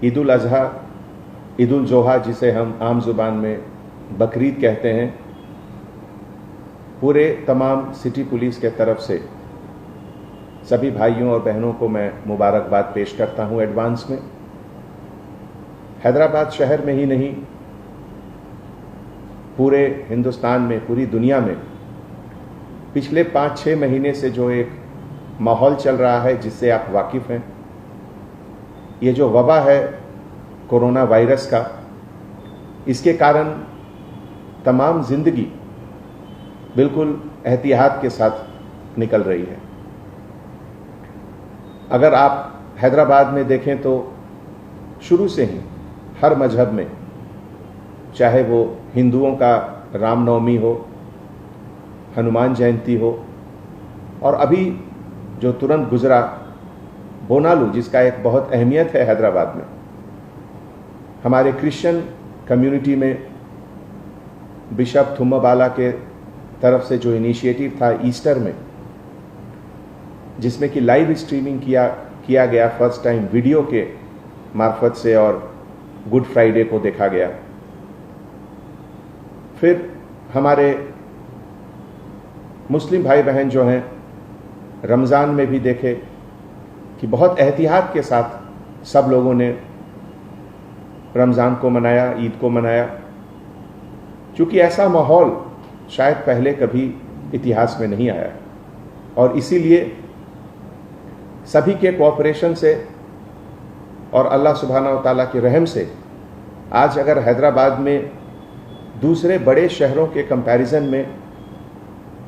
ईद उल अज़हा, ईद उल जोहा जिसे हम आम ज़ुबान में बकरीद कहते हैं, पूरे तमाम सिटी पुलिस के तरफ से सभी भाइयों और बहनों को मैं मुबारकबाद पेश करता हूं एडवांस में। हैदराबाद शहर में ही नहीं, पूरे हिंदुस्तान में, पूरी दुनिया में पिछले 5-6 महीने से जो एक माहौल चल रहा है जिससे आप वाकिफ़ हैं, ये जो वबा है कोरोना वायरस का, इसके कारण तमाम ज़िंदगी बिल्कुल एहतियात के साथ निकल रही है। अगर आप हैदराबाद में देखें तो शुरू से ही हर मजहब में, चाहे वो हिंदुओं का रामनवमी हो, हनुमान जयंती हो, और अभी जो तुरंत गुजरा बोनालू, जिसका एक बहुत अहमियत है हैदराबाद में, हमारे क्रिश्चियन कम्युनिटी में बिशप थुम्माबाला के तरफ से जो इनिशिएटिव था ईस्टर में, जिसमें कि लाइव स्ट्रीमिंग किया गया फर्स्ट टाइम वीडियो के मार्फत से, और गुड फ्राइडे को देखा गया। फिर हमारे मुस्लिम भाई बहन जो हैं, रमज़ान में भी देखे कि बहुत एहतियात के साथ सब लोगों ने रमज़ान को मनाया, ईद को मनाया, क्योंकि ऐसा माहौल शायद पहले कभी इतिहास में नहीं आया, और इसीलिए सभी के कोऑपरेशन से और अल्लाह सुब्हानहू व तआला के रहम से आज अगर हैदराबाद में दूसरे बड़े शहरों के कंपैरिजन में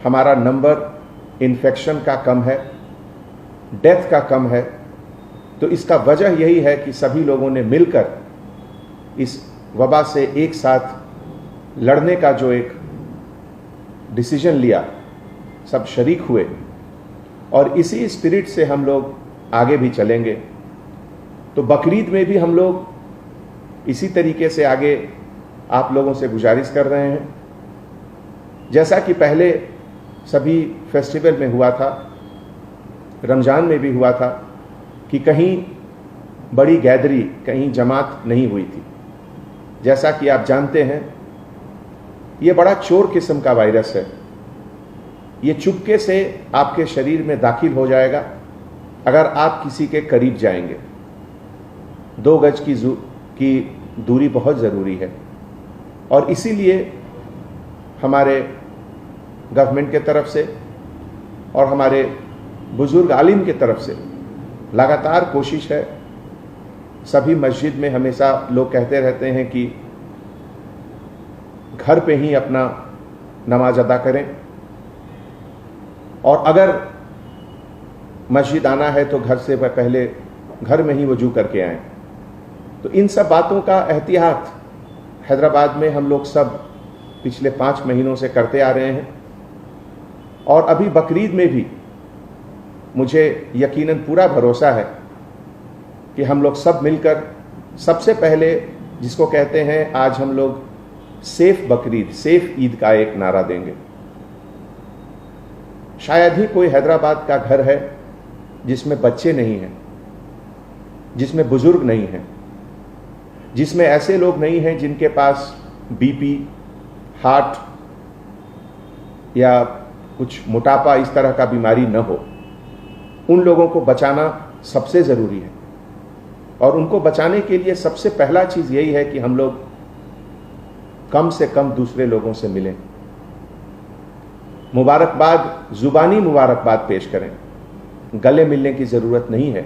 हमारा नंबर इन्फेक्शन का कम है, डेथ का कम है, तो इसका वजह यही है कि सभी लोगों ने मिलकर इस वबा से एक साथ लड़ने का जो एक डिसीजन लिया, सब शरीक हुए, और इसी स्पिरिट से हम लोग आगे भी चलेंगे। तो बकरीद में भी हम लोग इसी तरीके से आगे आप लोगों से गुजारिश कर रहे हैं, जैसा कि पहले सभी फेस्टिवल में हुआ था, रमज़ान में भी हुआ था, कि कहीं बड़ी गैदरी, कहीं जमात नहीं हुई थी। जैसा कि आप जानते हैं, ये बड़ा चोर किस्म का वायरस है। ये चुपके से आपके शरीर में दाखिल हो जाएगा अगर आप किसी के करीब जाएंगे। 2 गज की दूरी बहुत ज़रूरी है, और इसीलिए हमारे गवर्नमेंट के तरफ से और हमारे बुजुर्ग आलिम के तरफ से लगातार कोशिश है। सभी मस्जिद में हमेशा लोग कहते रहते हैं कि घर पे ही अपना नमाज अदा करें, और अगर मस्जिद आना है तो घर से पहले घर में ही वजू करके आएं। तो इन सब बातों का एहतियात हैदराबाद में हम लोग सब पिछले 5 महीनों से करते आ रहे हैं, और अभी बकरीद में भी मुझे यकीनन पूरा भरोसा है कि हम लोग सब मिलकर सबसे पहले, जिसको कहते हैं आज हम लोग सेफ बकरीद, सेफ ईद का एक नारा देंगे। शायद ही कोई हैदराबाद का घर है जिसमें बच्चे नहीं हैं, जिसमें बुजुर्ग नहीं हैं, जिसमें ऐसे लोग नहीं हैं जिनके पास बीपी, हार्ट या कुछ मोटापा, इस तरह का बीमारी न हो। उन लोगों को बचाना सबसे ज़रूरी है, और उनको बचाने के लिए सबसे पहला चीज़ यही है कि हम लोग कम से कम दूसरे लोगों से मिलें, मुबारकबाद, ज़ुबानी मुबारकबाद पेश करें। गले मिलने की ज़रूरत नहीं है,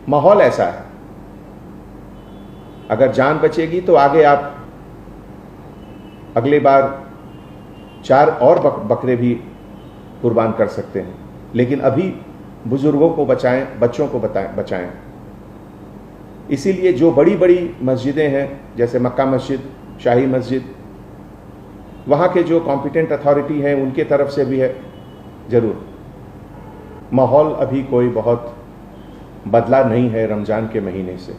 माहौल ऐसा है। अगर जान बचेगी तो आगे आप अगले बार 4 और बकरे भी कुर्बान कर सकते हैं, लेकिन अभी बुजुर्गों को बचाएं, बच्चों को बचाएं। इसीलिए जो बड़ी बड़ी मस्जिदें हैं, जैसे मक्का मस्जिद, शाही मस्जिद, वहाँ के जो कॉम्पिटेंट अथॉरिटी हैं उनके तरफ से भी है ज़रूर। माहौल अभी कोई बहुत बदला नहीं है रमज़ान के महीने से।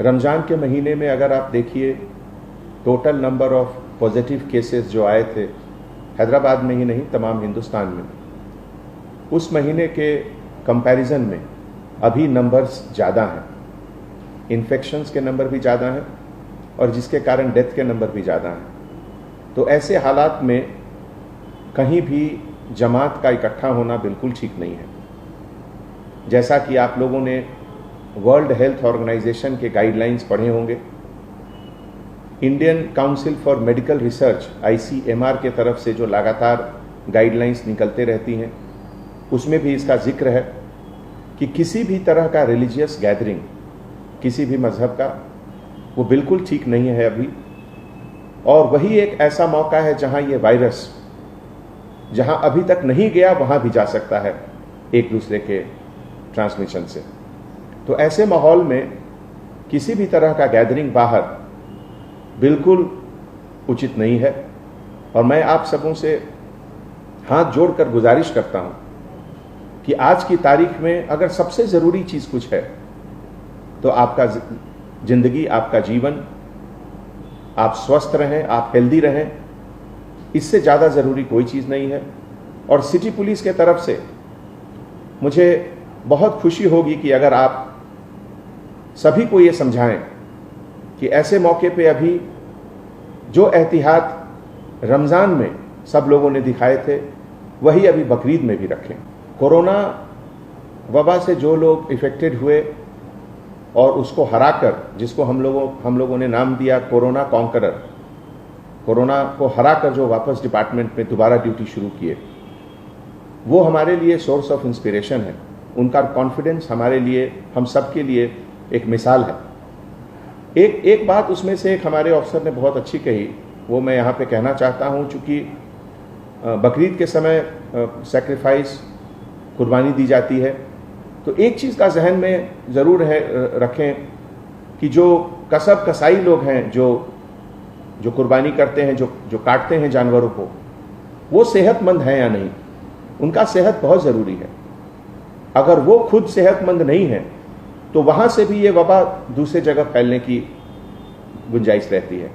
रमज़ान के महीने में अगर आप देखिए, total number of positive cases जो आए थे हैदराबाद में ही नहीं, तमाम हिंदुस्तान में, उस महीने के कंपैरिजन में अभी नंबर्स ज़्यादा हैं। इन्फेक्शंस के नंबर भी ज़्यादा हैं और जिसके कारण डेथ के नंबर भी ज़्यादा हैं। तो ऐसे हालात में कहीं भी जमात का इकट्ठा होना बिल्कुल ठीक नहीं है। जैसा कि आप लोगों ने वर्ल्ड हेल्थ ऑर्गेनाइजेशन के गाइडलाइंस पढ़े होंगे, Indian council for medical research ICMR के तरफ से जो लगातार गाइडलाइंस निकलते रहती हैं, उसमें भी इसका जिक्र है कि किसी भी तरह का रिलीजियस गैदरिंग किसी भी मजहब का वो बिल्कुल ठीक नहीं है अभी। और वही एक ऐसा मौका है जहां ये वायरस जहां अभी तक नहीं गया वहां भी जा सकता है एक दूसरे के ट्रांसमिशन से। तो ऐसे माहौल में किसी भी तरह का गैदरिंग बाहर बिल्कुल उचित नहीं है। और मैं आप सबों से हाथ जोड़कर गुजारिश करता हूं कि आज की तारीख में अगर सबसे ज़रूरी चीज़ कुछ है तो आपका जिंदगी, आपका जीवन, आप स्वस्थ रहें, आप हेल्दी रहें, इससे ज़्यादा ज़रूरी कोई चीज़ नहीं है। और सिटी पुलिस के तरफ से मुझे बहुत खुशी होगी कि अगर आप सभी को ये समझाएं कि ऐसे मौके पे अभी जो एहतियात रमज़ान में सब लोगों ने दिखाए थे वही अभी बकरीद में भी रखें। कोरोना वबा से जो लोग इफेक्टेड हुए और उसको हराकर, जिसको हम लोगों ने नाम दिया कोरोना कॉन्करर, कोरोना को हराकर जो वापस डिपार्टमेंट में दोबारा ड्यूटी शुरू किए, वो हमारे लिए सोर्स ऑफ इंस्पिरेशन है। उनका कॉन्फिडेंस हमारे लिए, हम सब के लिए एक मिसाल है। एक बात उसमें से एक हमारे ऑफिसर ने बहुत अच्छी कही, वो मैं यहाँ पे कहना चाहता हूँ। चूँकि बकरीद के समय सैक्रिफाइस, कुर्बानी दी जाती है, तो एक चीज़ का जहन में ज़रूर रखें कि जो कसब कसाई लोग हैं, जो कुर्बानी करते हैं, जो काटते हैं जानवरों को, वो सेहतमंद हैं या नहीं। उनका सेहत बहुत ज़रूरी है। अगर वो खुद सेहतमंद नहीं है तो वहाँ से भी ये वबा दूसरे जगह फैलने की गुंजाइश रहती है।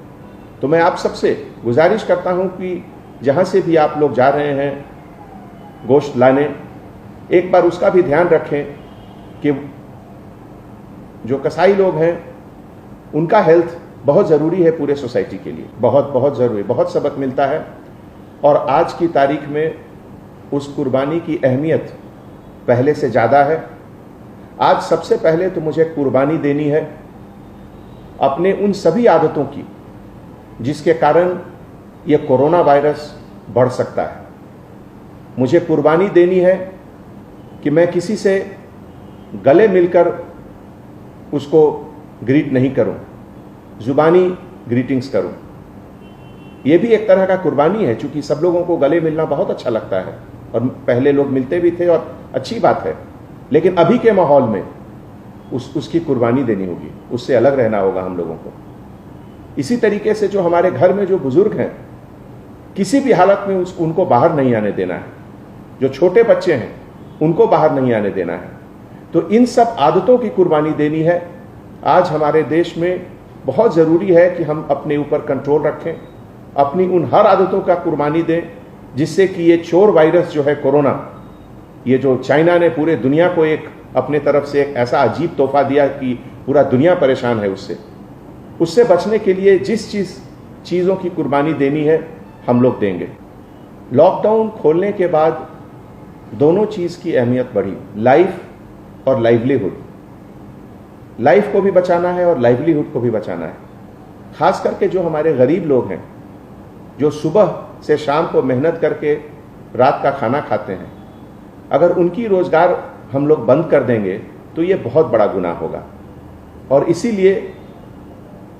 तो मैं आप सबसे गुजारिश करता हूँ कि जहाँ से भी आप लोग जा रहे हैं गोश्त लाने, एक बार उसका भी ध्यान रखें कि जो कसाई लोग हैं उनका हेल्थ बहुत ज़रूरी है पूरे सोसाइटी के लिए, बहुत बहुत ज़रूरी, बहुत सबक मिलता है। और आज की तारीख में उस कुर्बानी की अहमियत पहले से ज़्यादा है। आज सबसे पहले तो मुझे कुर्बानी देनी है अपने उन सभी आदतों की जिसके कारण ये कोरोना वायरस बढ़ सकता है। मुझे कुर्बानी देनी है कि मैं किसी से गले मिलकर उसको ग्रीट नहीं करूं, जुबानी ग्रीटिंग्स करूं। यह भी एक तरह का कुर्बानी है, क्योंकि सब लोगों को गले मिलना बहुत अच्छा लगता है और पहले लोग मिलते भी थे और अच्छी बात है। लेकिन अभी के माहौल में उसकी कुर्बानी देनी होगी, उससे अलग रहना होगा हम लोगों को। इसी तरीके से जो हमारे घर में जो बुजुर्ग हैं, किसी भी हालत में उनको बाहर नहीं आने देना है। जो छोटे बच्चे हैं उनको बाहर नहीं आने देना है। तो इन सब आदतों की कुर्बानी देनी है। आज हमारे देश में बहुत ज़रूरी है कि हम अपने ऊपर कंट्रोल रखें, अपनी उन हर आदतों का कुर्बानी दें जिससे कि ये चोर वायरस जो है कोरोना, ये जो चाइना ने पूरे दुनिया को एक अपने तरफ से एक ऐसा अजीब तोहफा दिया कि पूरा दुनिया परेशान है उससे बचने के लिए जिस चीज़ों की कुर्बानी देनी है हम लोग देंगे। लॉकडाउन खोलने के बाद दोनों चीज़ की अहमियत बढ़ी, लाइफ और लाइवलीहुड। लाइफ को भी बचाना है और लाइवलीहुड को भी बचाना है। खास करके जो हमारे गरीब लोग हैं, जो सुबह से शाम को मेहनत करके रात का खाना खाते हैं, अगर उनकी रोजगार हम लोग बंद कर देंगे तो ये बहुत बड़ा गुनाह होगा। और इसीलिए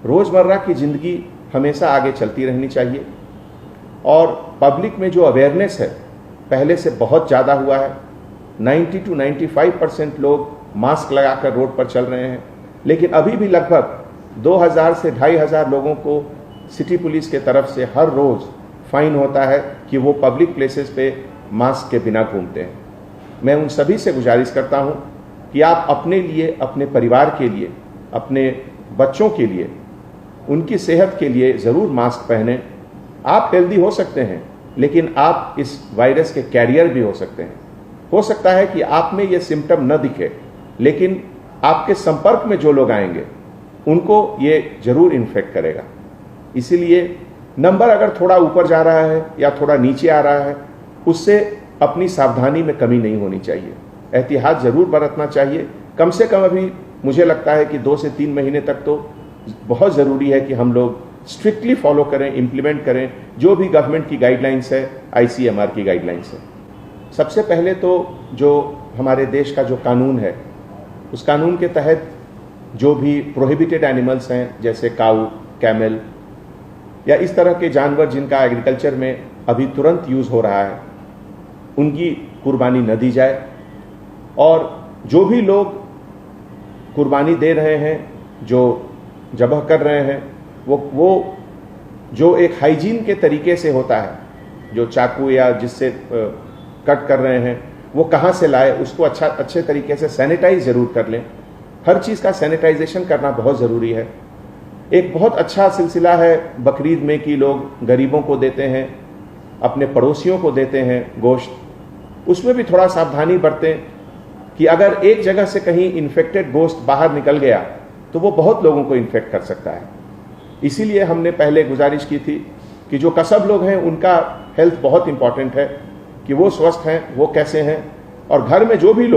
रोज़मर्रा की ज़िंदगी हमेशा आगे चलती रहनी चाहिए। और पब्लिक में जो अवेयरनेस है पहले से बहुत ज़्यादा हुआ है। 90 to 95% लोग मास्क लगाकर रोड पर चल रहे हैं, लेकिन अभी भी लगभग 2000 से 2500 लोगों को सिटी पुलिस के तरफ से हर रोज़ फाइन होता है कि वो पब्लिक प्लेसेस पे मास्क के बिना घूमते हैं। मैं उन सभी से गुजारिश करता हूं कि आप अपने लिए, अपने परिवार के लिए, अपने बच्चों के लिए, उनकी सेहत के लिए ज़रूर मास्क पहनें। आप हेल्दी हो सकते हैं, लेकिन आप इस वायरस के कैरियर भी हो सकते हैं। हो सकता है कि आप में ये सिम्टम न दिखे, लेकिन आपके संपर्क में जो लोग आएंगे उनको ये जरूर इन्फेक्ट करेगा। इसीलिए नंबर अगर थोड़ा ऊपर जा रहा है या थोड़ा नीचे आ रहा है, उससे अपनी सावधानी में कमी नहीं होनी चाहिए, एहतियात जरूर बरतना चाहिए। कम से कम अभी मुझे लगता है कि 2 से 3 महीने तक तो बहुत ज़रूरी है कि हम लोग स्ट्रिक्टली फॉलो करें, इम्प्लीमेंट करें जो भी गवर्नमेंट की गाइडलाइंस है, ICMR की गाइडलाइंस है। सबसे पहले तो जो हमारे देश का जो कानून है, उस कानून के तहत जो भी प्रोहिबिटेड एनिमल्स हैं, जैसे काऊ, कैमल या इस तरह के जानवर जिनका एग्रीकल्चर में अभी तुरंत यूज़ हो रहा है, उनकी कुर्बानी न दी जाए। और जो भी लोग कुर्बानी दे रहे हैं, जो ज़बह कर रहे हैं, वो जो एक हाइजीन के तरीके से होता है, जो चाकू या जिससे कट कर रहे हैं, वो कहाँ से लाए, उसको अच्छे तरीके से सैनिटाइज ज़रूर कर लें। हर चीज़ का सैनिटाइजेशन करना बहुत ज़रूरी है। एक बहुत अच्छा सिलसिला है बकरीद में कि लोग गरीबों को देते हैं, अपने पड़ोसियों को देते हैं गोश्त। उसमें भी थोड़ा सावधानी बरतें कि अगर एक जगह से कहीं इन्फेक्टेड गोश्त बाहर निकल गया तो वो बहुत लोगों को इन्फेक्ट कर सकता है। इसीलिए हमने पहले गुजारिश की थी कि जो कसब लोग हैं उनका हेल्थ बहुत इंपॉर्टेंट है, कि वो स्वस्थ हैं, वो कैसे हैं, और घर में जो भी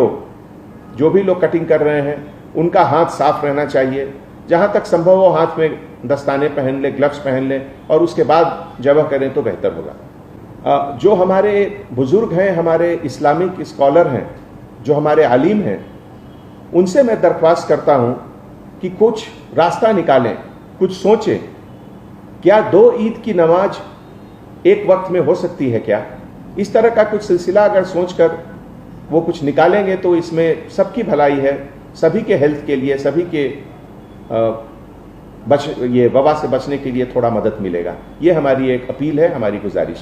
लोग कटिंग कर रहे हैं उनका हाथ साफ रहना चाहिए। जहाँ तक संभव हो हाथ में दस्ताने पहन लें, ग्लव्स पहन लें, और उसके बाद ज़बह करें तो बेहतर होगा। जो हमारे बुजुर्ग हैं, हमारे इस्लामिक स्कॉलर हैं, जो हमारे आलिम हैं, उनसे मैं दरख्वास्त करता हूं कि कुछ रास्ता निकालें, कुछ सोचें। क्या 2 ईद की नमाज एक वक्त में हो सकती है क्या? इस तरह का कुछ सिलसिला अगर सोचकर वो कुछ निकालेंगे तो इसमें सबकी भलाई है, सभी के हेल्थ के लिए, सभी के ये वबा से बचने के लिए थोड़ा मदद मिलेगा। ये हमारी एक अपील है, हमारी गुजारिश।